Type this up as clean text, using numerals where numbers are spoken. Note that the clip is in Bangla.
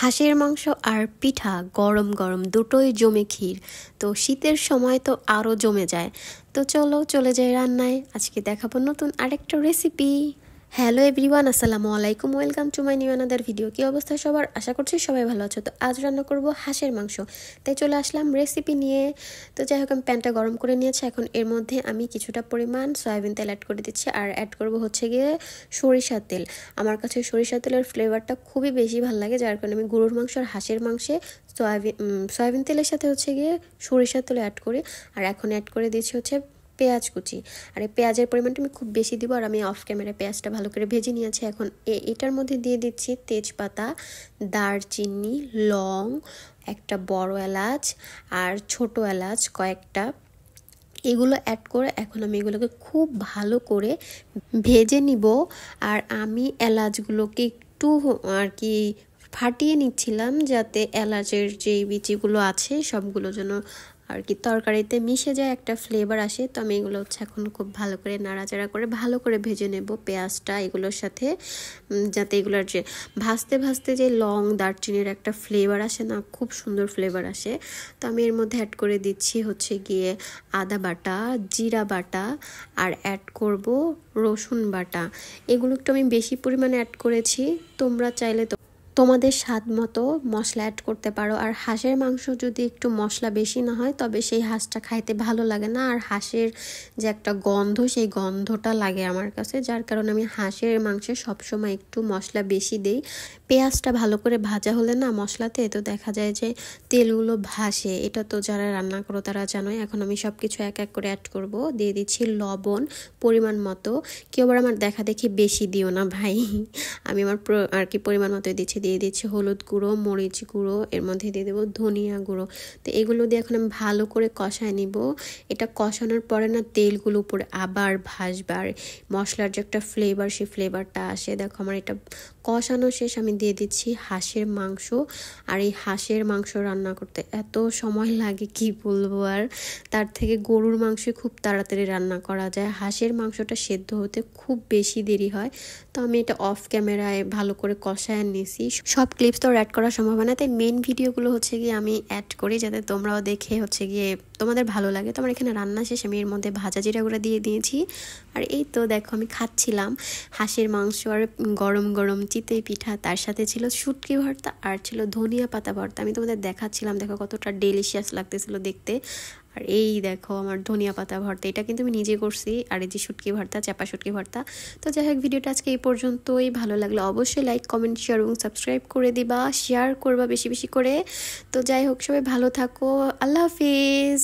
হাঁসের মাংস আর পিঠা গরম গরম দুটোই জমে ক্ষীর। তো শীতের সময় তো আরও জমে যায়। তো চলো চলে যাই রান্নায়। আজকে দেখাবো নতুন আরেকটা রেসিপি। হ্যালো এভরিওয়ান, আসসালামু আলাইকুম, welcome to my new another video. কি অবস্থা সবার? আশা করছি সবাই ভালো আছো। তো আজ রান্না করব হাঁসের মাংস, তাই চলে আসলাম রেসিপি নিয়ে। তো যাই হোক, আমি প্যানটা গরম করে নিয়েছি। এখন এর মধ্যে আমি কিছুটা পরিমাণ সয়াবিন তেল অ্যাড করে দিচ্ছি, আর অ্যাড করব হচ্ছে গিয়ে সরিষার তেল। আমার কাছে সরিষার তেলের ফ্লেভারটা খুবই বেশি ভালো লাগে, যার কারণে আমি গরুর মাংস আর হাঁসের মাংসে সয়াবিন তেলের সাথে হচ্ছে গিয়ে সরিষার তেল অ্যাড করি। আর এখন অ্যাড করে দিচ্ছি হচ্ছে পেঁয়াজ কুচি। আর এই পেঁয়াজের পরিমাণটা আমি খুব বেশি দিব, আর আমি অফ ক্যামেরায় পেঁয়াজটা ভালো করে ভেজে নিয়েছি। এখন এটার মধ্যে দিয়ে দিচ্ছি তেজপাতা, দারচিনি, লং, একটা বড় এলাচ আর ছোট এলাচ কয়েকটা, এগুলো অ্যাড করে এখন আমি এগুলোকে খুব ভালো করে ভেজে নিব। আর আমি এলাচগুলোকে একটু আর কি ফাটিয়ে নিচ্ছিলাম, যাতে এলাচের যেই বিচিগুলো আছে সবগুলো যেন আর কি তরকারিতে মিশে যায়, একটা ফ্লেভার আসে। তো আমি এগুলো হচ্ছে এখন খুব ভালো করে নাড়াচাড়া করে ভালো করে ভেজে নেব পেঁয়াজটা এগুলোর সাথে, যাতে এগুলোর যে ভাজতে ভাজতে যে লং দারচিনির একটা ফ্লেভার আসে না, খুব সুন্দর ফ্লেভার আসে। তো আমি এর মধ্যে অ্যাড করে দিচ্ছি হচ্ছে গিয়ে আদা বাটা, জিরা বাটা, আর অ্যাড করব রসুন বাটা। এগুলো একটু আমি বেশি পরিমাণে অ্যাড করেছি, তোমরা চাইলে তো তোমাদের স্বাদ মতো মশলা অ্যাড করতে পারো। আর হাঁসের মাংস যদি একটু মশলা বেশি না হয়, তবে সেই হাঁসটা খাইতে ভালো লাগে না। আর হাঁসের যে একটা গন্ধ, সেই গন্ধটা লাগে আমার কাছে, যার কারণে আমি হাঁসের মাংসে সবসময় একটু মশলা বেশি দেই। পেঁয়াজটা ভালো করে ভাজা হলে না মশলাতে, তো দেখা যায় যে তেলগুলো ভাসে। এটা তো যারা রান্না করো তারা জানোই। এখন আমি সব কিছু এক এক করে অ্যাড করব। দিয়ে দিচ্ছি লবণ পরিমাণ মতো। কেউ আবার আমার দেখা দেখি বেশি দিও না ভাই, আমি আমার আর কি পরিমাণ মতো দিচ্ছি। দিয়ে দিচ্ছি হলুদ গুঁড়ো, মরিচ গুঁড়ো, এর মধ্যে দিয়ে দেবো ধনিয়া গুঁড়ো। তো এগুলো দিয়ে এখন আমি ভালো করে কষায় নিব। এটা কষানোর পরে না তেলগুলো উপরে আবার ভাসবে, আর মশলার যে একটা ফ্লেভার, সেই ফ্লেভারটা আসে। দেখো আমার এটা কষানো শেষ। আমি দিয়ে দিচ্ছি হাঁসের মাংস। আর এই হাঁসের মাংস রান্না করতে এত সময় লাগে কি বলবো, আর তার থেকে গরুর মাংস খুব তাড়াতাড়ি রান্না করা যায়। হাঁসের মাংসটা সেদ্ধ হতে খুব বেশি দেরি হয়। তো আমি এটা অফ ক্যামেরায় ভালো করে কষায় নিয়েছি। সব ক্লিপস তো অ্যাড করা সম্ভব না, তাই মেন ভিডিওগুলো হচ্ছে গিয়ে আমি অ্যাড করি, যাতে তোমরাও দেখে হচ্ছে গিয়ে তোমাদের ভালো লাগে। তো আমার এখানে রান্না শেষ, আমি এর মধ্যে ভাজা জিরাগুলো দিয়ে দিয়েছি। আর এই তো দেখো আমি খাচ্ছিলাম হাঁসের মাংস আর গরম গরম চিতই পিঠা, তার সাথে ছিল শুটকি ভর্তা আর ছিল ধনিয়া পাতা ভর্তা। আমি তোমাদের দেখাচ্ছিলাম, দেখো কতটা ডেলিশিয়াস লাগতেছিল দেখতে। আর এই দেখো আমার ধনিয়া পাতা ভর্তা, এটা কিন্তু আমি নিজে করছি। আর এই যে শুটকি ভর্তা, চাপা শুটকি ভর্তা। তো যাই হোক, ভিডিওটা আজকে এই পর্যন্তই। ভালো লাগলে অবশ্যই লাইক, কমেন্ট, শেয়ার এবং সাবস্ক্রাইব করে দিবা, শেয়ার করবা বেশি বেশি করে। তো যাই হোক, সবাই ভালো থাকো, আল্লাহ হাফিজ।